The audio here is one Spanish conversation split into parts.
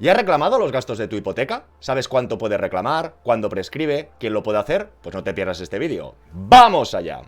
¿Y has reclamado los gastos de tu hipoteca? ¿Sabes cuánto puedes reclamar? ¿Cuándo prescribe? ¿Quién lo puede hacer? Pues no te pierdas este vídeo. ¡Vamos allá!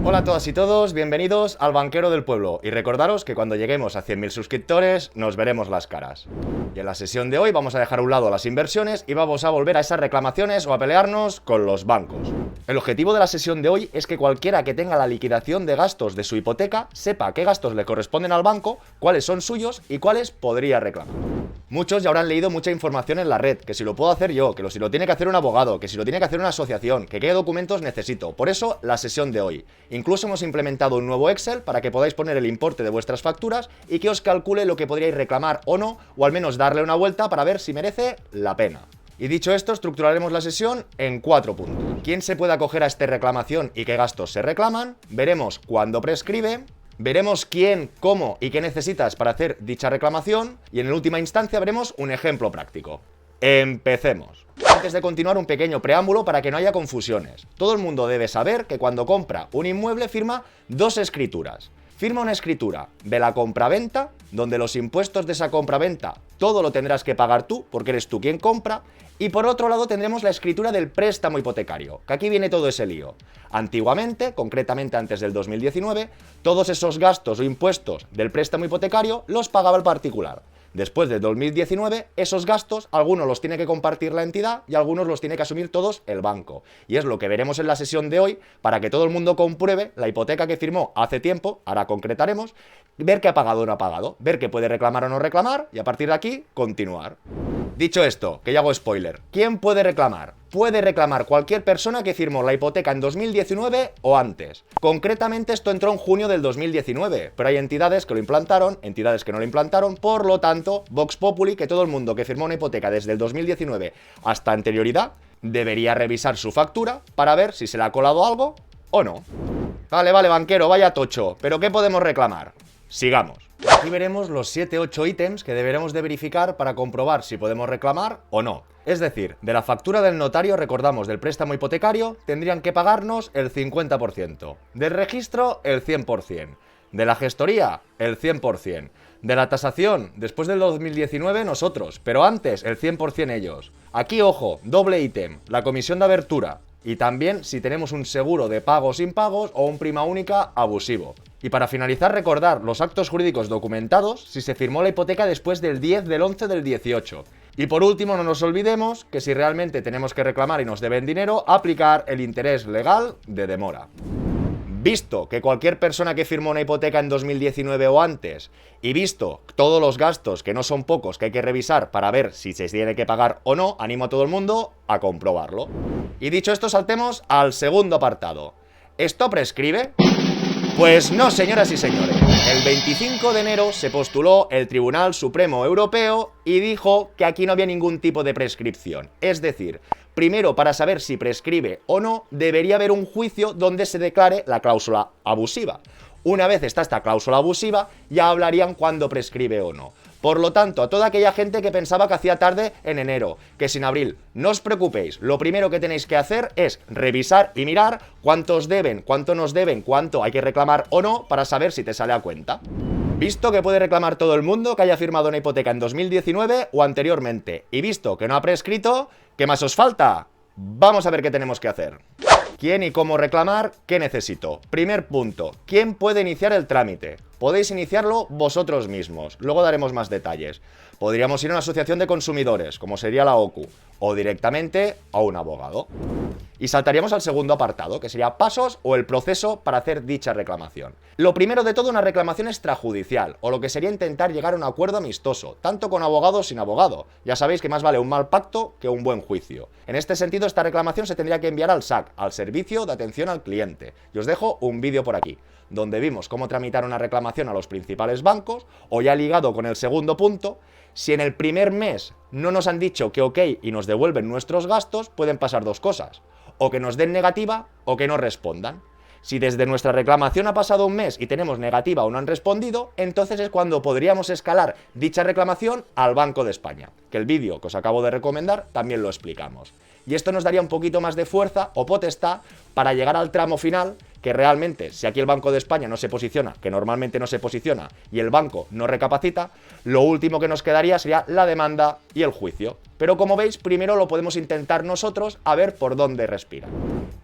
Hola a todas y todos, bienvenidos al Banquero del Pueblo y recordaros que cuando lleguemos a 100.000 suscriptores nos veremos las caras. Y en la sesión de hoy vamos a dejar a un lado las inversiones y vamos a volver a esas reclamaciones o a pelearnos con los bancos. El objetivo de la sesión de hoy es que cualquiera que tenga la liquidación de gastos de su hipoteca sepa qué gastos le corresponden al banco, cuáles son suyos y cuáles podría reclamar. Muchos ya habrán leído mucha información en la red, que si lo puedo hacer yo, que si lo tiene que hacer un abogado, que si lo tiene que hacer una asociación, que qué documentos necesito. Por eso, la sesión de hoy. Incluso hemos implementado un nuevo Excel para que podáis poner el importe de vuestras facturas y que os calcule lo que podríais reclamar o no, o al menos darle una vuelta para ver si merece la pena. Y dicho esto, estructuraremos la sesión en 4 puntos. ¿Quién se puede acoger a esta reclamación y qué gastos se reclaman? Veremos cuándo prescribe. Veremos quién, cómo y qué necesitas para hacer dicha reclamación y en última instancia veremos un ejemplo práctico. Empecemos. Antes de continuar, un pequeño preámbulo para que no haya confusiones. Todo el mundo debe saber que cuando compra un inmueble firma dos escrituras. Firma una escritura de la compraventa, donde los impuestos de esa compraventa todo lo tendrás que pagar tú, porque eres tú quien compra. Y por otro lado tendremos la escritura del préstamo hipotecario, que aquí viene todo ese lío. Antiguamente, concretamente antes del 2019, todos esos gastos o impuestos del préstamo hipotecario los pagaba el particular. Después del 2019, esos gastos, algunos los tiene que compartir la entidad y algunos los tiene que asumir todos el banco. Y es lo que veremos en la sesión de hoy para que todo el mundo compruebe la hipoteca que firmó hace tiempo, ahora concretaremos, ver qué ha pagado o no ha pagado, ver qué puede reclamar o no reclamar y a partir de aquí, continuar. Dicho esto, que ya hago spoiler, ¿quién puede reclamar? Puede reclamar cualquier persona que firmó la hipoteca en 2019 o antes. Concretamente esto entró en junio del 2019, pero hay entidades que lo implantaron, entidades que no lo implantaron, por lo tanto, Vox Populi, que todo el mundo que firmó una hipoteca desde el 2019 hasta anterioridad, debería revisar su factura para ver si se le ha colado algo o no. Vale, banquero, vaya tocho, pero ¿qué podemos reclamar? Sigamos. Aquí veremos los 7-8 ítems que deberemos de verificar para comprobar si podemos reclamar o no. Es decir, de la factura del notario, recordamos, del préstamo hipotecario, tendrían que pagarnos el 50%. Del registro, el 100%. De la gestoría, el 100%. De la tasación, después del 2019 nosotros, pero antes el 100% ellos. Aquí, ojo, doble ítem, la comisión de abertura. Y también si tenemos un seguro de pagos impagos o un prima única abusivo. Y para finalizar, recordar los actos jurídicos documentados si se firmó la hipoteca después del 10 del 11 del 18. Y por último, no nos olvidemos que si realmente tenemos que reclamar y nos deben dinero, aplicar el interés legal de demora. Visto que cualquier persona que firmó una hipoteca en 2019 o antes, y visto todos los gastos, que no son pocos, que hay que revisar para ver si se tiene que pagar o no, animo a todo el mundo a comprobarlo. Y dicho esto, saltemos al segundo apartado. ¿Esto prescribe? Pues no, señoras y señores. El 25 de enero se postuló el Tribunal Supremo Europeo y dijo que aquí no había ningún tipo de prescripción. Es decir, primero, para saber si prescribe o no, debería haber un juicio donde se declare la cláusula abusiva. Una vez está esta cláusula abusiva, ya hablarían cuándo prescribe o no. Por lo tanto, a toda aquella gente que pensaba que hacía tarde en enero, que sin abril, no os preocupéis, lo primero que tenéis que hacer es revisar y mirar cuánto os deben, cuánto nos deben, cuánto hay que reclamar o no para saber si te sale a cuenta. Visto que puede reclamar todo el mundo que haya firmado una hipoteca en 2019 o anteriormente, y visto que no ha prescrito, ¿qué más os falta? Vamos a ver qué tenemos que hacer. ¿Quién y cómo reclamar? ¿Qué necesito? Primer punto, ¿quién puede iniciar el trámite? Podéis iniciarlo vosotros mismos, luego daremos más detalles. Podríamos ir a una asociación de consumidores, como sería la OCU, o directamente a un abogado. Y saltaríamos al segundo apartado, que sería pasos o el proceso para hacer dicha reclamación. Lo primero de todo, una reclamación extrajudicial, o lo que sería intentar llegar a un acuerdo amistoso, tanto con abogado o sin abogado. Ya sabéis que más vale un mal pacto que un buen juicio. En este sentido, esta reclamación se tendría que enviar al SAC, al Servicio de Atención al Cliente. Y os dejo un vídeo por aquí, donde vimos cómo tramitar una reclamación a los principales bancos, o ya ligado con el segundo punto, si en el primer mes no nos han dicho que ok y nos devuelven nuestros gastos, pueden pasar dos cosas. O que nos den negativa o que no respondan. Si desde nuestra reclamación ha pasado un mes y tenemos negativa o no han respondido, entonces es cuando podríamos escalar dicha reclamación al Banco de España, que el vídeo que os acabo de recomendar también lo explicamos. Y esto nos daría un poquito más de fuerza o potestad para llegar al tramo final, que realmente, si aquí el Banco de España no se posiciona, que normalmente no se posiciona, y el banco no recapacita, lo último que nos quedaría sería la demanda y el juicio. Pero como veis, primero lo podemos intentar nosotros a ver por dónde respira.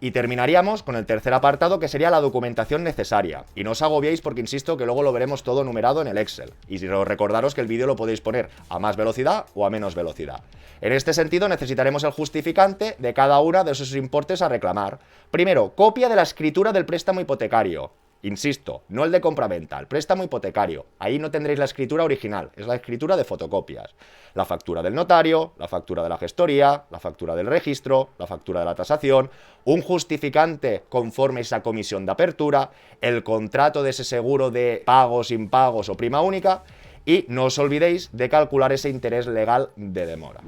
Y terminaríamos con el tercer apartado, que sería la documentación necesaria. Y no os agobiéis porque insisto que luego lo veremos todo numerado en el Excel. Y recordaros que el vídeo lo podéis poner a más velocidad o a menos velocidad. En este sentido necesitaremos el justificante de cada uno de esos importes a reclamar. Primero, copia de la escritura del préstamo hipotecario. Insisto, no el de compraventa, el préstamo hipotecario. Ahí no tendréis la escritura original, es la escritura de fotocopias. La factura del notario, la factura de la gestoría, la factura del registro, la factura de la tasación, un justificante conforme a esa comisión de apertura, el contrato de ese seguro de pagos, impagos o prima única, y no os olvidéis de calcular ese interés legal de demora.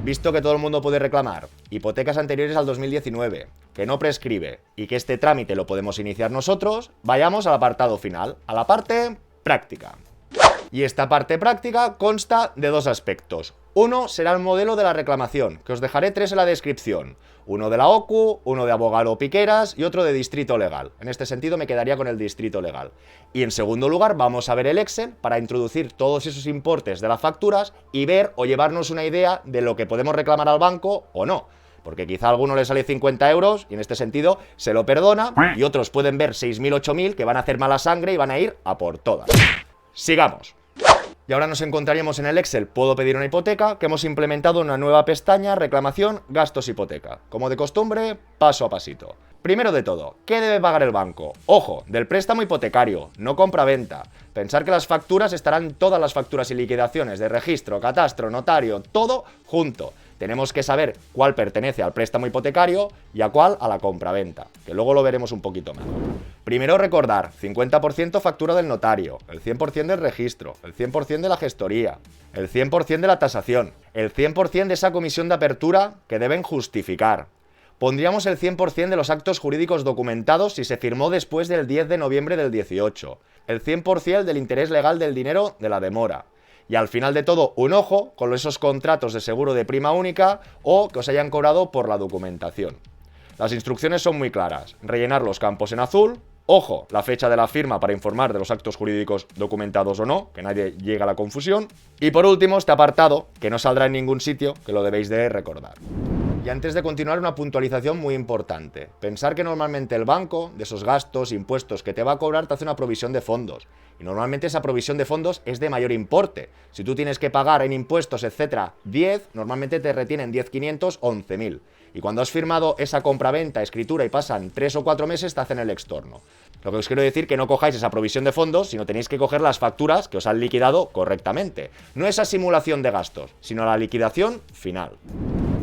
Visto que todo el mundo puede reclamar hipotecas anteriores al 2019, que no prescribe y que este trámite lo podemos iniciar nosotros, vayamos al apartado final, a la parte práctica. Y esta parte práctica consta de dos aspectos. Uno será el modelo de la reclamación, que os dejaré 3 en la descripción. Uno de la OCU, uno de abogado Piqueras y otro de distrito legal. En este sentido me quedaría con el distrito legal. Y en segundo lugar vamos a ver el Excel para introducir todos esos importes de las facturas y ver o llevarnos una idea de lo que podemos reclamar al banco o no. Porque quizá a alguno le sale 50 euros y en este sentido se lo perdona y otros pueden ver 6.000, 8.000 que van a hacer mala sangre y van a ir a por todas. Sigamos. Y ahora nos encontraríamos en el Excel Puedo pedir una hipoteca, que hemos implementado una nueva pestaña, reclamación, gastos hipoteca. Como de costumbre, paso a pasito. Primero de todo, ¿qué debe pagar el banco? Ojo, del préstamo hipotecario, no compra-venta. Pensar que las facturas estarán todas las facturas y liquidaciones de registro, catastro, notario, todo junto. Tenemos que saber cuál pertenece al préstamo hipotecario y a cuál a la compraventa, que luego lo veremos un poquito más. Primero recordar, 50% factura del notario, el 100% del registro, el 100% de la gestoría, el 100% de la tasación, el 100% de esa comisión de apertura que deben justificar. Pondríamos el 100% de los actos jurídicos documentados si se firmó después del 10 de noviembre del 18, el 100% del interés legal del dinero de la demora. Y al final de todo, un ojo con esos contratos de seguro de prima única o que os hayan cobrado por la documentación. Las instrucciones son muy claras. Rellenar los campos en azul. Ojo, la fecha de la firma para informar de los actos jurídicos documentados o no, que nadie llegue a la confusión. Y por último, este apartado, que no saldrá en ningún sitio, que lo debéis de recordar. Y antes de continuar, una puntualización muy importante. Pensar que normalmente el banco, de esos gastos, impuestos que te va a cobrar, te hace una provisión de fondos. Y normalmente esa provisión de fondos es de mayor importe. Si tú tienes que pagar en impuestos, etcétera, 10, normalmente te retienen 10.500 o 11.000. Y cuando has firmado esa compraventa, escritura y pasan 3 o 4 meses, te hacen el extorno. Lo que os quiero decir que no cojáis esa provisión de fondos, sino tenéis que coger las facturas que os han liquidado correctamente. No esa simulación de gastos, sino la liquidación final.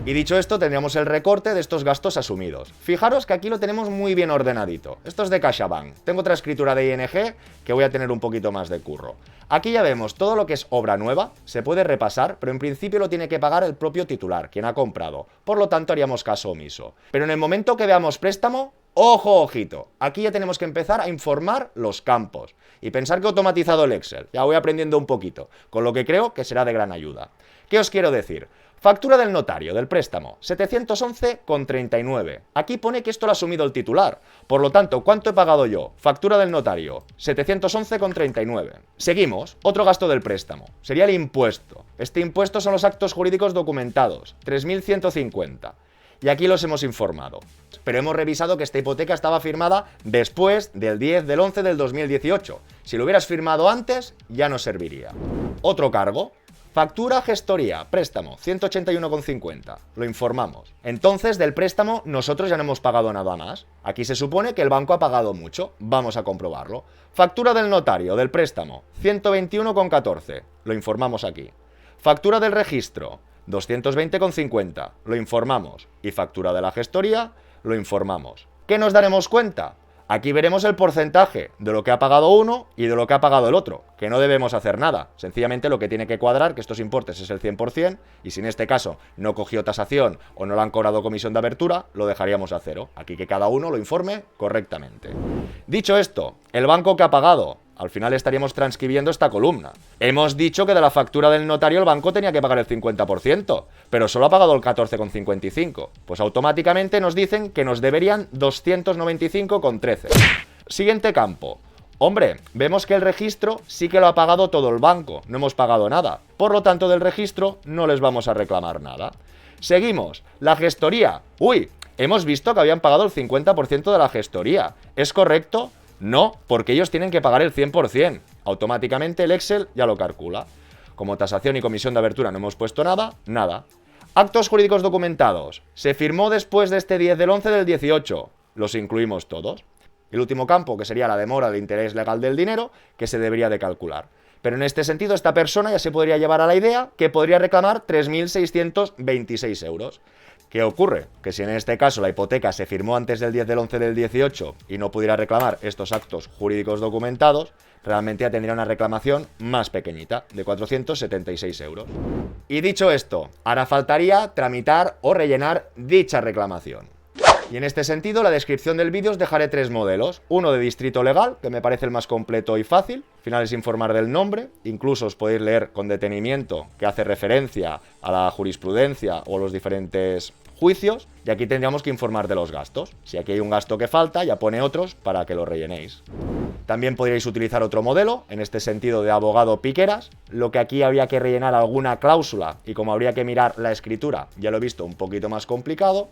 Y dicho esto, tendríamos el recorte de estos gastos asumidos. Fijaros que aquí lo tenemos muy bien ordenadito. Esto es de CaixaBank. Tengo otra escritura de ING que voy a tener un poquito más de curro. Aquí ya vemos todo lo que es obra nueva, se puede repasar, pero en principio lo tiene que pagar el propio titular, quien ha comprado. Por lo tanto, haríamos caso omiso. Pero en el momento que veamos préstamo, ¡ojo, ojito! Aquí ya tenemos que empezar a informar los campos. Y pensar que he automatizado el Excel. Ya voy aprendiendo un poquito, con lo que creo que será de gran ayuda. ¿Qué os quiero decir? Factura del notario, del préstamo, 711,39. Aquí pone que esto lo ha asumido el titular. Por lo tanto, ¿cuánto he pagado yo? Factura del notario, 711,39. Seguimos, otro gasto del préstamo. Sería el impuesto. Este impuesto son los actos jurídicos documentados, 3.150. Y aquí los hemos informado. Pero hemos revisado que esta hipoteca estaba firmada después del 10 del 11 del 2018. Si lo hubieras firmado antes, ya no serviría. Otro cargo. Factura, gestoría, préstamo, 181,50. Lo informamos. Entonces, del préstamo, nosotros ya no hemos pagado nada más. Aquí se supone que el banco ha pagado mucho. Vamos a comprobarlo. Factura del notario, del préstamo, 121,14. Lo informamos aquí. Factura del registro, 220,50. Lo informamos. Y factura de la gestoría, lo informamos. ¿Qué nos daremos cuenta? Aquí veremos el porcentaje de lo que ha pagado uno y de lo que ha pagado el otro, que no debemos hacer nada. Sencillamente lo que tiene que cuadrar, que estos importes es el 100%, y si en este caso no cogió tasación o no le han cobrado comisión de abertura, lo dejaríamos a cero. Aquí que cada uno lo informe correctamente. Dicho esto, el banco que ha pagado. Al final estaríamos transcribiendo esta columna. Hemos dicho que de la factura del notario el banco tenía que pagar el 50%, pero solo ha pagado el 14,55. Pues automáticamente nos dicen que nos deberían 295,13. Siguiente campo. Hombre, vemos que el registro sí que lo ha pagado todo el banco, no hemos pagado nada. Por lo tanto, del registro no les vamos a reclamar nada. Seguimos. La gestoría. Uy, hemos visto que habían pagado el 50% de la gestoría. ¿Es correcto? No, porque ellos tienen que pagar el 100%. Automáticamente el Excel ya lo calcula. Como tasación y comisión de abertura no hemos puesto nada, nada. Actos jurídicos documentados. Se firmó después de este 10 del 11 del 18. Los incluimos todos. El último campo, que sería la demora de interés legal del dinero, que se debería de calcular. Pero en este sentido, esta persona ya se podría llevar a la idea que podría reclamar 3.626 euros. ¿Qué ocurre? Que si en este caso la hipoteca se firmó antes del 10 del 11 del 18 y no pudiera reclamar estos actos jurídicos documentados, realmente ya tendría una reclamación más pequeñita, de 476 euros. Y dicho esto, ahora faltaría tramitar o rellenar dicha reclamación. Y en este sentido, en la descripción del vídeo os dejaré 3 modelos. Uno de distrito legal, que me parece el más completo y fácil. Al final es informar del nombre. Incluso os podéis leer con detenimiento que hace referencia a la jurisprudencia o los diferentes juicios. Y aquí tendríamos que informar de los gastos. Si aquí hay un gasto que falta, ya pone otros para que lo rellenéis. También podríais utilizar otro modelo, en este sentido de abogado piqueras, lo que aquí habría que rellenar alguna cláusula y como habría que mirar la escritura, ya lo he visto un poquito más complicado.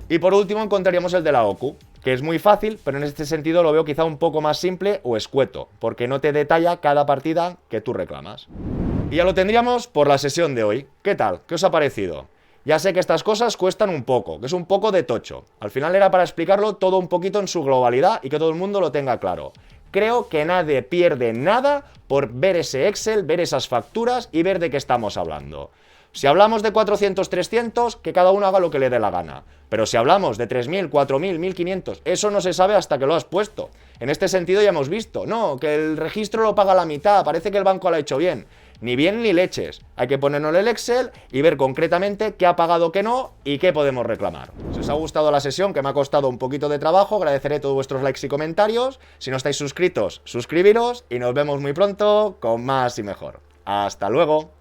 Y por último encontraríamos el de la OCU, que es muy fácil, pero en este sentido lo veo quizá un poco más simple o escueto, porque no te detalla cada partida que tú reclamas. Y ya lo tendríamos por la sesión de hoy. ¿Qué tal? ¿Qué os ha parecido? Ya sé que estas cosas cuestan un poco, que es un poco de tocho. Al final era para explicarlo todo un poquito en su globalidad y que todo el mundo lo tenga claro. Creo que nadie pierde nada por ver ese Excel, ver esas facturas y ver de qué estamos hablando. Si hablamos de 400, 300, que cada uno haga lo que le dé la gana. Pero si hablamos de 3.000, 4.000, 1.500, eso no se sabe hasta que lo has puesto. En este sentido ya hemos visto, no, que el registro lo paga la mitad, parece que el banco lo ha hecho bien. Ni bien ni leches. Hay que ponernos el Excel y ver concretamente qué ha pagado, qué no y qué podemos reclamar. Si os ha gustado la sesión, que me ha costado un poquito de trabajo, agradeceré todos vuestros likes y comentarios. Si no estáis suscritos, suscribiros y nos vemos muy pronto con más y mejor. ¡Hasta luego!